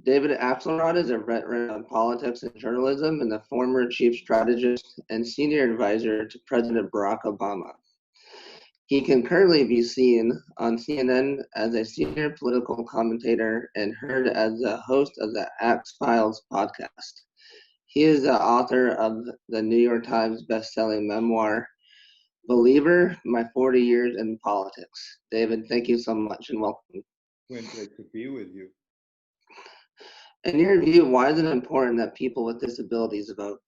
David Axelrod is a veteran of politics and journalism and the former chief strategist and senior advisor to President Barack Obama. He can currently be seen on CNN as a senior political commentator and heard as the host of the Axe Files podcast. He is the author of the New York Times bestselling memoir, Believer, My 40 Years in Politics. David, thank you so much and welcome. Quinn, great to be with you. In your view, why is it important that people with disabilities vote?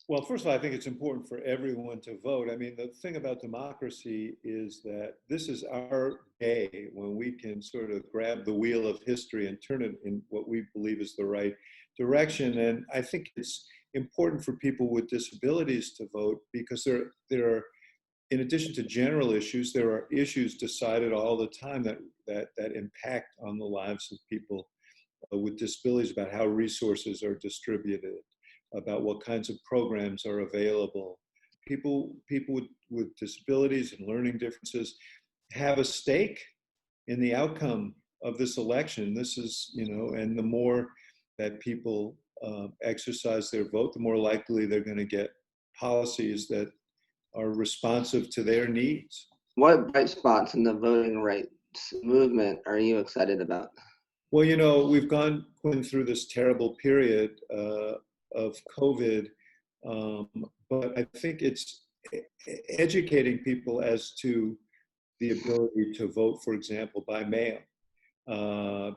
Well, first of all, I think it's important for everyone to vote. I mean, the thing about democracy is that this is our day when we can sort of grab the wheel of history and turn it in what we believe is the right direction. And I think it's important for people with disabilities to vote because there are, in addition to general issues, there are issues decided all the time that impact on the lives of people with disabilities, about how resources are distributed, about what kinds of programs are available. People with disabilities and learning differences have a stake in the outcome of this election. This is, and the more that people exercise their vote, the more likely they're going to get policies that are responsive to their needs. What bright spots in the voting rights movement are you excited about? Well, we've gone, Quinn, through this terrible period of COVID, but I think it's educating people as to the ability to vote, for example, by mail,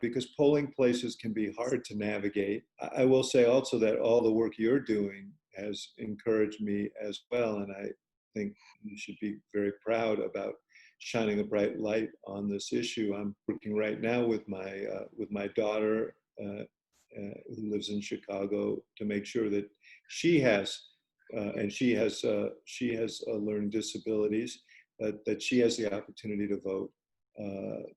because polling places can be hard to navigate. I will say also that all the work you're doing has encouraged me as well, and I think you should be very proud about shining a bright light on this issue. I'm working right now with my daughter, who lives in Chicago, to make sure that she has learning disabilities, that she has the opportunity to vote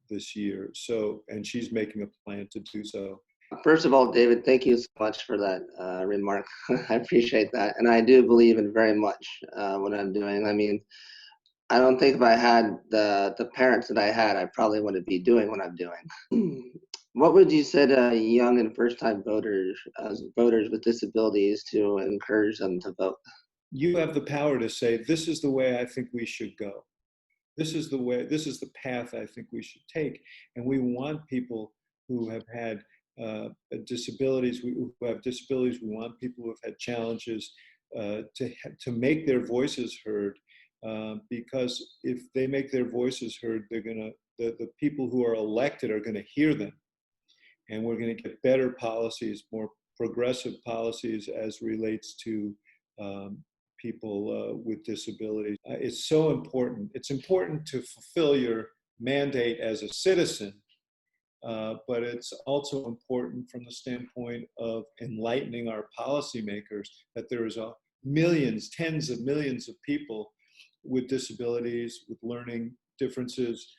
this year. So, and she's making a plan to do so. First of all, David, thank you so much for that remark. I appreciate that, and I do believe in very much what I'm doing. I mean, I don't think if I had the parents that I had, I probably wouldn't be doing what I'm doing. What would you say to young and first-time voters with disabilities to encourage them to vote? You have the power to say, this is the way I think we should go. This is the path I think we should take. And we want people who have had disabilities, we want people who have had challenges to make their voices heard. Because if they make their voices heard, the people who are elected are going to hear them. And we're going to get better policies, more progressive policies as relates to people with disabilities. It's so important. It's important to fulfill your mandate as a citizen, but it's also important from the standpoint of enlightening our policymakers that there is tens of millions of people with disabilities, with learning differences,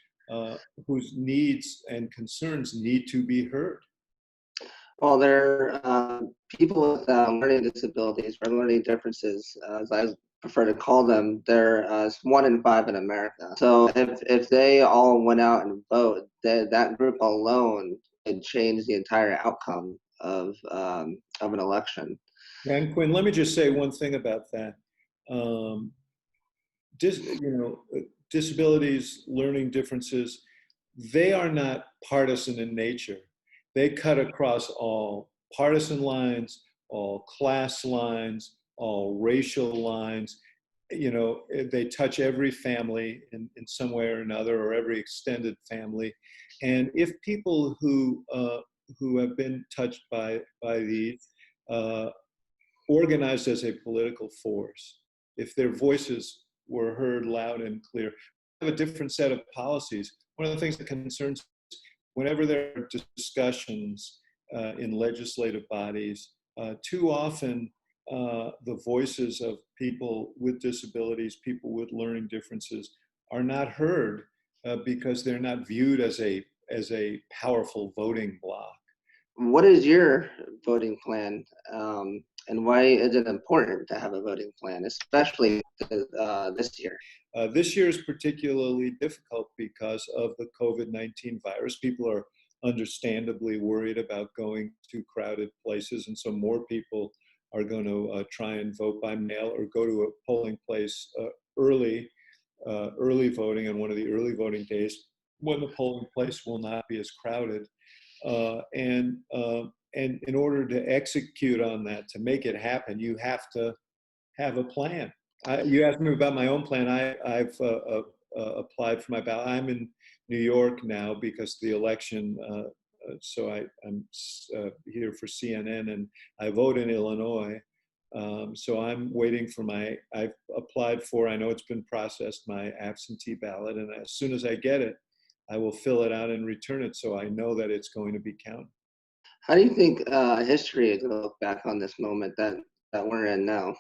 whose needs and concerns need to be heard. Well, there are people with learning disabilities or learning differences, as I prefer to call them. They're 1 in 5 in America. So if they all went out and vote, that group alone could change the entire outcome of an election. And Quinn, let me just say one thing about that. Disabilities, learning differences, they are not partisan in nature. They cut across all partisan lines, all class lines, all racial lines. They touch every family in some way or another, or every extended family. And if people who have been touched by these organized as a political force, if their voices were heard loud and clear, we have a different set of policies. One of the things that concerns us, whenever there are discussions in legislative bodies, too often the voices of people with disabilities, people with learning differences, are not heard because they're not viewed as a powerful voting bloc. What is your voting plan, and why is it important to have a voting plan, especially this year? This year is particularly difficult because of the COVID-19 virus. People are understandably worried about going to crowded places, and so more people are going to try and vote by mail or go to a polling place early voting on one of the early voting days when the polling place will not be as crowded. And in order to execute on that, to make it happen, you have to have a plan. You asked me about my own plan. I've applied for my ballot. I'm in New York now because of the election. So I'm here for CNN, and I vote in Illinois. So I'm waiting for I've applied for, I know it's been processed, my absentee ballot. And as soon as I get it, I will fill it out and return it so I know that it's going to be counted. How do you think history is going to look back on this moment that we're in now?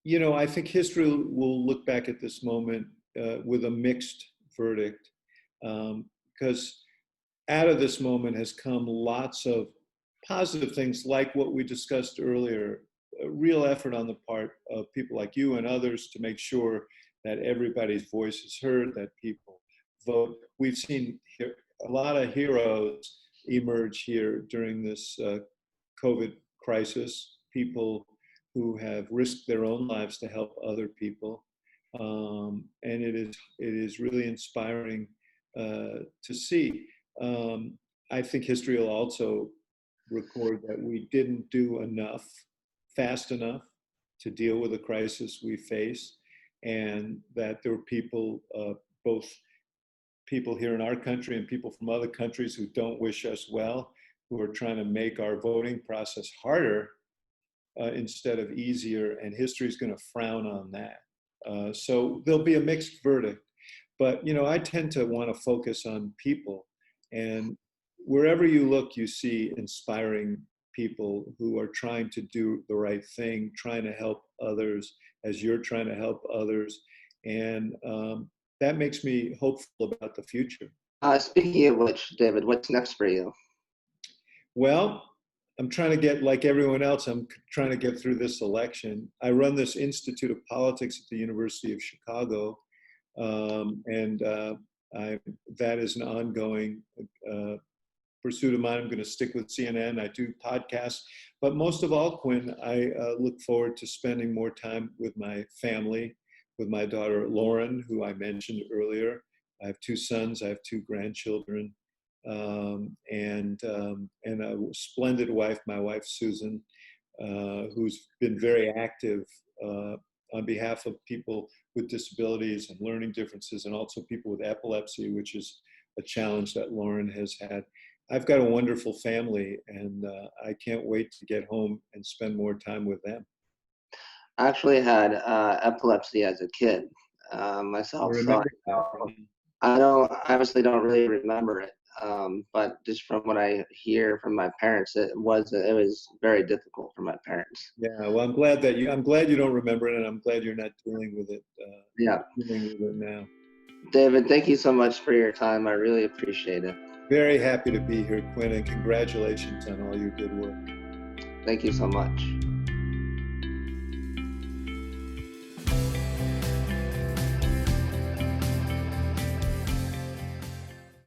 You know, I think history will look back at this moment with a mixed verdict, because out of this moment has come lots of positive things like what we discussed earlier, a real effort on the part of people like you and others to make sure that everybody's voice is heard, that people vote. We've seen a lot of heroes emerge here during this COVID crisis, people who have risked their own lives to help other people. And it is really inspiring to see. I think history will also record that we didn't do enough, fast enough, to deal with the crisis we face, and that there were people, both people here in our country and people from other countries who don't wish us well, who are trying to make our voting process harder instead of easier, and history is going to frown on that. So there'll be a mixed verdict. But, you know, I tend to want to focus on people. And wherever you look, you see inspiring people who are trying to do the right thing, trying to help others as you're trying to help others. And that makes me hopeful about the future. Speaking of which, David, what's next for you? Well, I'm trying to get, like everyone else, I'm trying to get through this election. I run this Institute of Politics at the University of Chicago. That is an ongoing pursuit of mine. I'm going to stick with CNN. I do podcasts, but most of all, Quinn, I look forward to spending more time with my family, with my daughter Lauren, who I mentioned earlier. I have 2 sons. I have 2 grandchildren, and a splendid wife, my wife Susan, who's been very active on behalf of people with disabilities and learning differences, and also people with epilepsy, which is a challenge that Lauren has had. I've got a wonderful family, and I can't wait to get home and spend more time with them. I actually had epilepsy as a kid myself, so I obviously don't really remember it. But just from what I hear from my parents, it was very difficult for my parents. Yeah, well, I'm glad you don't remember it, and I'm glad you're not dealing with it. Dealing with it now. David, thank you so much for your time. I really appreciate it. Very happy to be here, Quinn, and congratulations on all your good work. Thank you so much.